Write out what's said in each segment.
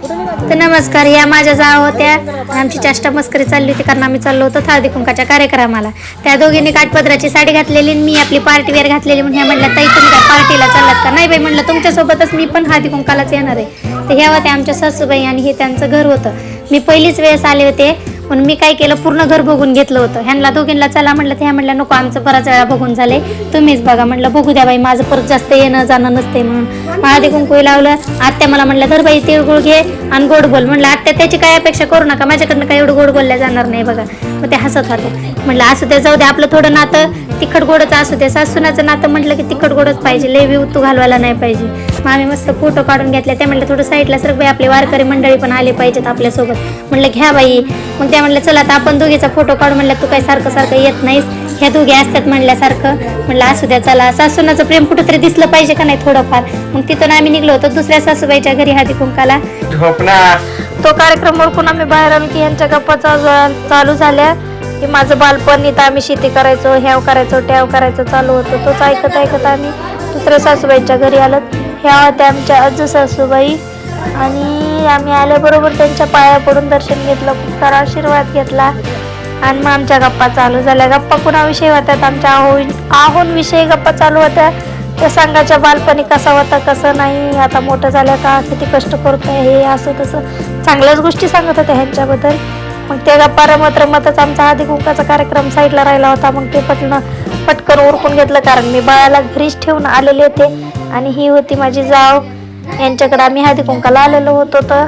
तर नमस्कार, या माझ्या जाव होत्या. आमची चेष्टा मस्करी चालली होती कारण आम्ही चाललो होतो हळदी कुंकाच्या कार्यक्रमाला. त्या दोघींनी काठपदराची साडी घातलेली आणि मी आपली पार्टी वेअर घातलेली. म्हणून ह्या म्हणल्या, ताई तुम्ही काय पार्टीला चाललात का? नाही बाई म्हणलं, तुमच्यासोबतच मी पण हळदी कुंकालाच येणार आहे. तर ह्या होत्या आमच्या सासूबाई आणि हे त्यांचं घर होतं. मी पहिलीच वेळेस आले होते म्हणून मी काय केलं, पूर्ण घर बघून घेतलं होतं. ह्यांना दोघींना चला म्हणलं, ह्या म्हणलं नको, आमचं बराच वेळा बघून झाले, तुम्हीच बघा. म्हणलं बघू द्या बाई, माझं परत जास्त येणं जाणं नसते म्हणून हळदी कुंकू लावलं. आत्या मला म्हणलं, धर बाई तिळगुळ घे आणि गोड बोल. म्हणलं आत्या त्याची काय अपेक्षा करू नका, माझ्याकडनं काय एवढं गोड बोलल्या जाणार नाही बघा. मग ते हसत होते. म्हणलं असू दे, जाऊ दे, आपलं थोडं नातं तिखट गोडच असू दे. सासूनाचं नातं म्हटलं की तिखट गोडच पाहिजे, लय बी उतू घालवायला नाही पाहिजे. मग आम्ही मस्त फोटो काढून घेतले. त्या म्हणलं थोडं साईडला सर बाई, आपले वारकरी मंडळी पण आले पाहिजेत आपल्यासोबत. म्हणलं घ्या बाई. मग त्या म्हणलं चला आता आपण दोघीचा फोटो काढू. म्हणलं तू काय सारखं सारखं येत नाहीस, ह्या दोघी असतात म्हणल्यासारखं. म्हणलं असू द्या, चला, सासूनाचं प्रेम कुठं तरी दिसलं पाहिजे का नाही थोडंफार. मग तिथून आम्ही निघलो होतो दुसऱ्या सासूबाईच्या घरी हळदी कुंकाला. तो कार्यक्रम ओळखून आम्ही बाहेर आलो की यांच्या गप्पा चालू झाल्या की माझं बालपण, इथं आम्ही शेती करायचो, ह्याव करायचो, ट्याव करायचो चालू होतं. तोच ऐकत ऐकत आम्ही दुसऱ्या सासूबाईच्या घरी आलो. ह्या होत्या आमच्या आजी सासूबाई आणि आम्ही आल्याबरोबर त्यांच्या पाया पडून दर्शन घेतलं, खूप सारा आशीर्वाद घेतला आणि मग आमच्या गप्पा चालू झाल्या. गप्पा कुणाविषयी होत्यात, आमच्या आहोंविषयी गप्पा चालू होत्या. त्या सांगायच्या बालपणी कसा होता, कसं नाही, आता मोठं झाल्या का, किती कष्ट करतोय, हे असं तसं चांगल्याच गोष्टी सांगत होत्या ह्यांच्याबद्दल. मग त्या गप्पा रमत रमतच आमचा हळदी कुंकाचा कार्यक्रम साईडला राहिला होता. मग ते पटकन उरकून घेतलं कारण मी बाळाला घरीच ठेवून आलेले होते आणि ही होती माझी जाव. यांच्याकडे आम्ही हळदी कुंकाला आलेलो होतो. तर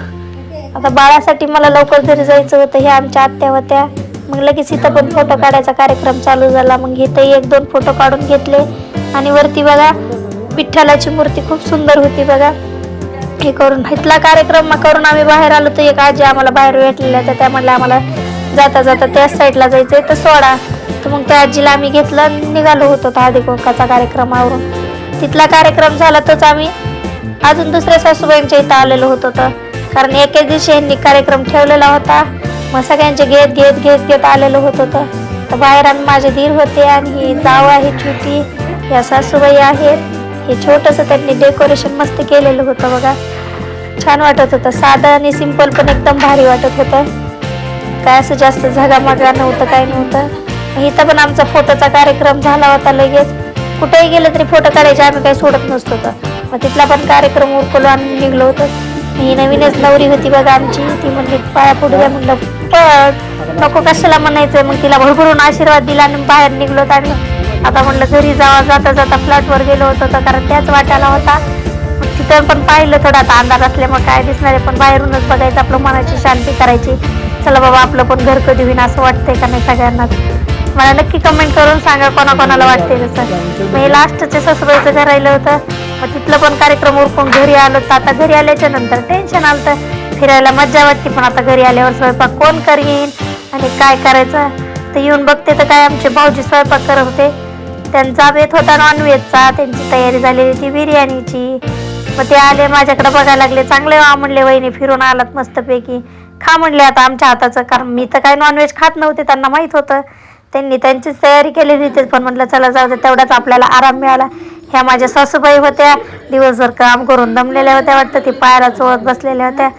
आता बाळासाठी मला लवकर घरी जायचं होतं. हे आमच्या आत्या होत्या. मग लगेच इथं पण फोटो काढायचा कार्यक्रम चालू झाला. मग इथं 1-2 फोटो काढून घेतले आणि वरती बघा विठ्ठलाची मूर्ती खूप सुंदर होती बघा. हे करून इथला कार्यक्रम करून आम्ही बाहेर आलो. तर एक आजी आम्हाला बाहेर भेटलेल्या, तर त्या म्हणल्या आम्हाला जाता जाता त्याच साईडला जायचंय तर सोडा. तर मग त्या आजीला आम्ही घेतलं आणि निघालो होतो हळदी कुंकाचा कार्यक्रमावरून. तिथला कार्यक्रम झाला तोच आम्ही अजून दुसऱ्या सासूबाईंच्या इथं आलेलो होतो. तर कारण एकेच दिवशी यांनी कार्यक्रम ठेवलेला होता. मग सगळ्यांचे घेत आलेलो होतो. तर बाहेर आम्ही माझे दीर होते आणि ही जाव आहे छोटी, या सासूबाई आहेत. हे छोटंसं त्यांनी डेकोरेशन मस्त केलेलं होतं बघा, छान वाटत होतं. साधं आणि सिंपल पण एकदम भारी वाटत होतं. काय असं जास्त झगामगा नव्हतं, काय नव्हतं. इथं पण आमचा फोटोचा कार्यक्रम झाला होता. लगेच कुठेही गेलं तरी फोटो काढायचे, आम्ही काही सोडत नसतो. तर मग तिथला पण कार्यक्रम उरकलो आणि निघलो होतो. ही नवीनच नवरी होती बघा आमची. ती म्हणली पाया पडू द्या. म्हणलं पण नको, कशाला म्हणायचं. मग तिला भरभरून आशीर्वाद दिला आणि बाहेर निघलो होतो आम्ही. आता म्हणलं घरी जावा. जाता जाता फ्लॅटवर गेलो होतो तर कारण त्याच वाट्याला होता. मग तिथं पण पाहिलं थोडा, आता अंधार असल्यामुळे काय दिसणार आहे, पण बाहेरूनच बघायचं, आपलं मनाची शांती करायची. चला बाबा, आपलं पण घर कधी होईन असं वाटतंय का नाही सगळ्यांनाच. मला नक्की कमेंट करून सांगा कोणाकोणाला वाटते तसं. मग लास्टचे सासूबाईचं घर राहिलं होतं. मग तिथलं पण कार्यक्रम उरकून घरी आलो. तर आता घरी आल्याच्या नंतर टेन्शन आलं. तर फिरायला मज्जा वाटते, पण आता घरी आल्यावर स्वयंपाक कोण करीन आणि काय करायचं. तर येऊन बघते तर काय आमचे भाऊजी स्वयंपाक करत होते. त्यांचा बेत होता नॉनव्हेजचा. त्यांची तयारी झालेली ती बिर्याणीची. मग ते आले माझ्याकडे बघायला लागले. चांगले म्हणले, वहिनी फिरून आलात मस्तपैकी, खा म्हणले आता आमच्या हाताचं. कारण मी तर काय नॉनव्हेज खात नव्हते, त्यांना माहीत होतं. त्यांनी त्यांचीच तयारी केलेली होती. पण म्हटलं चला जाऊ दे, तेवढाच आपल्याला आराम मिळाला. ह्या माझ्या सासूबाई होत्या, दिवसभर काम करून दमलेल्या होत्या वाटतं. ती पायाला चोळत बसलेल्या होत्या.